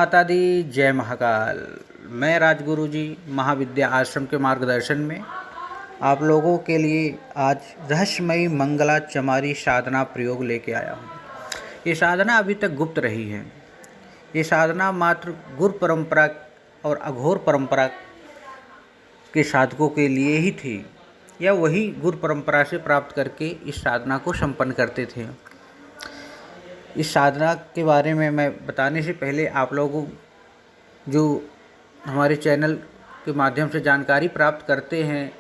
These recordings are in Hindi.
माता दी, जय महाकाल। मैं राजगुरु जी महाविद्या आश्रम के मार्गदर्शन में आप लोगों के लिए आज रहस्यमयी मंगला चमारी साधना प्रयोग लेके आया हूँ। ये साधना अभी तक गुप्त रही है। ये साधना मात्र गुरु परंपरा और अघोर परंपरा के साधकों के लिए ही थी, या वही गुरु परंपरा से प्राप्त करके इस साधना को संपन्न करते थे। इस साधना के बारे में मैं बताने से पहले आप लोगों जो हमारे चैनल के माध्यम से जानकारी प्राप्त करते हैं,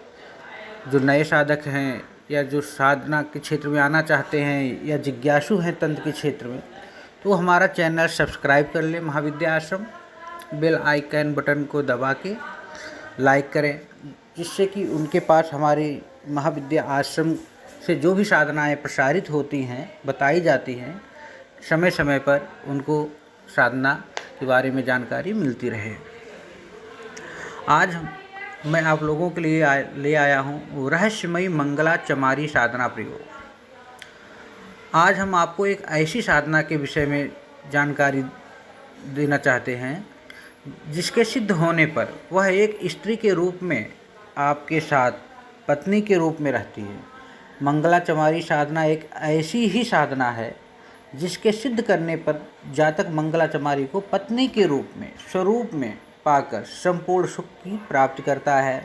जो नए साधक हैं या जो साधना के क्षेत्र में आना चाहते हैं या जिज्ञासु हैं तंत्र के क्षेत्र में, तो हमारा चैनल सब्सक्राइब कर लें महाविद्या आश्रम। बेल आइकन बटन को दबा के लाइक करें, जिससे कि उनके पास हमारे महाविद्या आश्रम से जो भी साधनाएं प्रसारित होती हैं, बताई जाती हैं, समय समय पर उनको साधना के बारे में जानकारी मिलती रहे। आज मैं आप लोगों के लिए ले आया हूँ रहस्यमयी मंगला चमारी साधना प्रयोग। आज हम आपको एक ऐसी साधना के विषय में जानकारी देना चाहते हैं जिसके सिद्ध होने पर वह एक स्त्री के रूप में आपके साथ पत्नी के रूप में रहती है। मंगला चमारी साधना एक ऐसी ही साधना है जिसके सिद्ध करने पर जातक मंगला चमारी को पत्नी के रूप में स्वरूप में पाकर संपूर्ण सुख की प्राप्ति करता है।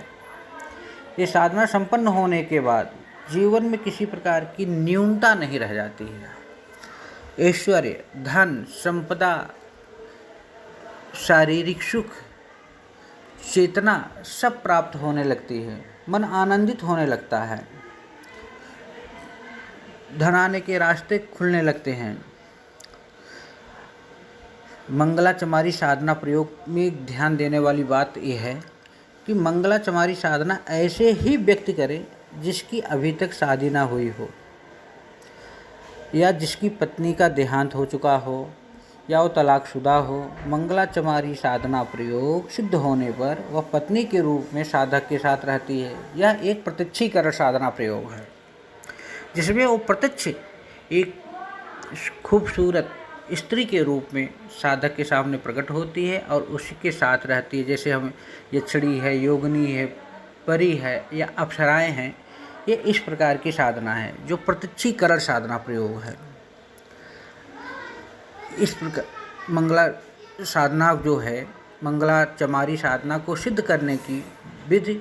ये साधना संपन्न होने के बाद जीवन में किसी प्रकार की न्यूनता नहीं रह जाती है। ऐश्वर्य, धन, संपदा, शारीरिक सुख, चेतना सब प्राप्त होने लगती है। मन आनंदित होने लगता है। धन आने के रास्ते खुलने लगते हैं। मंगला चमारी साधना प्रयोग में ध्यान देने वाली बात यह है कि मंगला चमारी साधना ऐसे ही व्यक्ति करे जिसकी अभी तक शादी ना हुई हो, या जिसकी पत्नी का देहांत हो चुका हो, या वो तलाकशुदा हो। मंगला चमारी साधना प्रयोग सिद्ध होने पर वह पत्नी के रूप में साधक के साथ रहती है। यह एक प्रत्यक्षीकरण साधना प्रयोग है जिसमें वो प्रत्यक्ष एक खूबसूरत स्त्री के रूप में साधक के सामने प्रकट होती है और उसी के साथ रहती है। जैसे हम यक्षिणी है, योगिनी है, परी है या अप्सराएं हैं, ये इस प्रकार की साधना है जो प्रत्यक्षीकरण साधना प्रयोग है। इस प्रकार मंगला साधना जो है, मंगला चमारी साधना को सिद्ध करने की विधि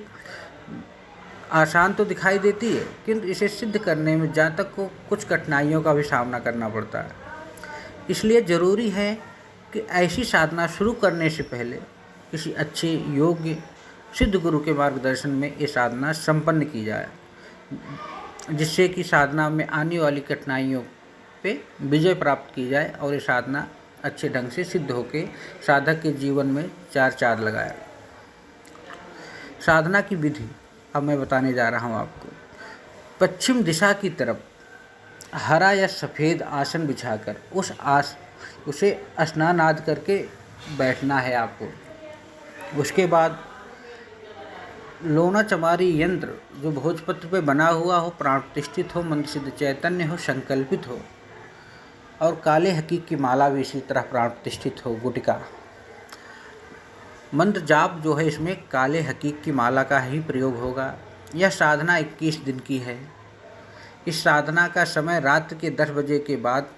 आसान तो दिखाई देती है, किंतु इसे सिद्ध करने में जातक को कुछ कठिनाइयों का भी सामना करना पड़ता है। इसलिए ज़रूरी है कि ऐसी साधना शुरू करने से पहले किसी अच्छे योग्य सिद्ध गुरु के मार्गदर्शन में ये साधना संपन्न की जाए, जिससे कि साधना में आने वाली कठिनाइयों पे विजय प्राप्त की जाए और ये साधना अच्छे ढंग से सिद्ध होकर साधक के जीवन में चार चाँद लगाए। साधना की विधि अब मैं बताने जा रहा हूँ आपको। पश्चिम दिशा की तरफ हरा या सफ़ेद आसन बिछाकर उसे स्नान आदि करके बैठना है आपको। उसके बाद लोना चमारी यंत्र जो भोजपत्र पे बना हुआ हो, प्राण प्रतिष्ठित हो, मंत्र सिद्ध चैतन्य हो, संकल्पित हो, और काले हकीक की माला भी इसी तरह प्राण प्रतिष्ठित हो, गुटिका। मंत्र जाप जो है इसमें काले हकीक की माला का ही प्रयोग होगा। यह साधना 21 दिन की है। इस साधना का समय रात के 10 बजे के बाद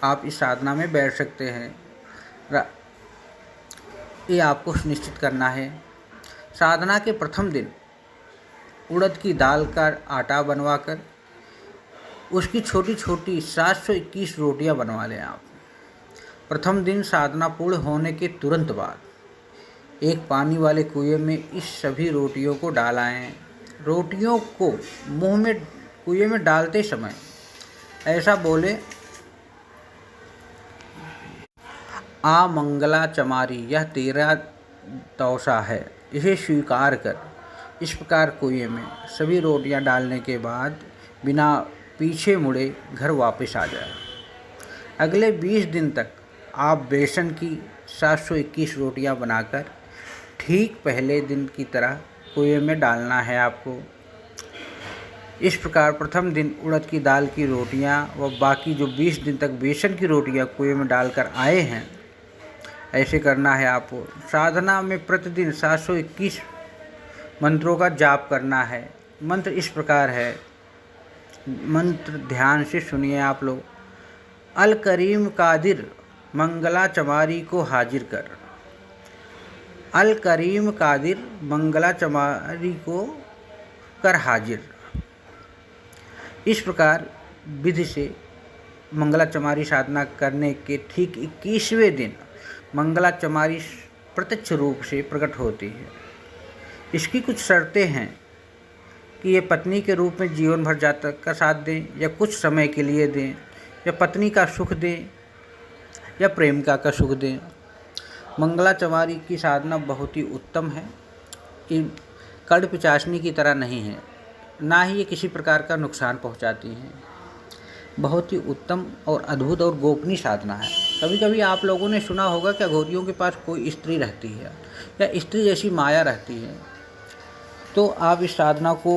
आप इस साधना में बैठ सकते हैं। ये आपको सुनिश्चित करना है। साधना के प्रथम दिन उड़द की दाल का आटा बनवाकर उसकी छोटी छोटी 721 रोटियां बनवा लें आप। प्रथम दिन साधना पूर्ण होने के तुरंत बाद एक पानी वाले कुएं में इस सभी रोटियों को डालाएं। रोटियों को मुंह में कुएं में डालते समय ऐसा बोले, आ मंगला चमारी, यह तेरा तौसा है, इसे स्वीकार कर। इस प्रकार कुएं में सभी रोटियां डालने के बाद बिना पीछे मुड़े घर वापस आ जाए। अगले 20 दिन तक आप बेसन की 721 रोटियां बनाकर ठीक पहले दिन की तरह कुएं में डालना है आपको। इस प्रकार प्रथम दिन उड़द की दाल की रोटियां व बाकी जो 20 दिन तक बेसन की रोटियां कुएं में डालकर आए हैं, ऐसे करना है आपको। साधना में प्रतिदिन 721 मंत्रों का जाप करना है। मंत्र इस प्रकार है, मंत्र ध्यान से सुनिए आप लोग। अल करीम कादिर मंगला चमारी को हाजिर कर। अल करीम कादिर मंगला चमारी को कर हाजिर। इस प्रकार विधि से मंगला चमारी साधना करने के ठीक 21वें दिन मंगला चमारी प्रत्यक्ष रूप से प्रकट होती है। इसकी कुछ शर्तें हैं कि ये पत्नी के रूप में जीवन भर जातक का साथ दें या कुछ समय के लिए दें, या पत्नी का सुख दें या प्रेमिका का सुख दें। मंगला चमारी की साधना बहुत ही उत्तम है। ये कड़ पिचासनी की तरह नहीं है, ना ही ये किसी प्रकार का नुकसान पहुंचाती हैं। बहुत ही उत्तम और अद्भुत और गोपनीय साधना है। कभी कभी आप लोगों ने सुना होगा कि अघोरियों के पास कोई स्त्री रहती है या स्त्री जैसी माया रहती है, तो आप इस साधना को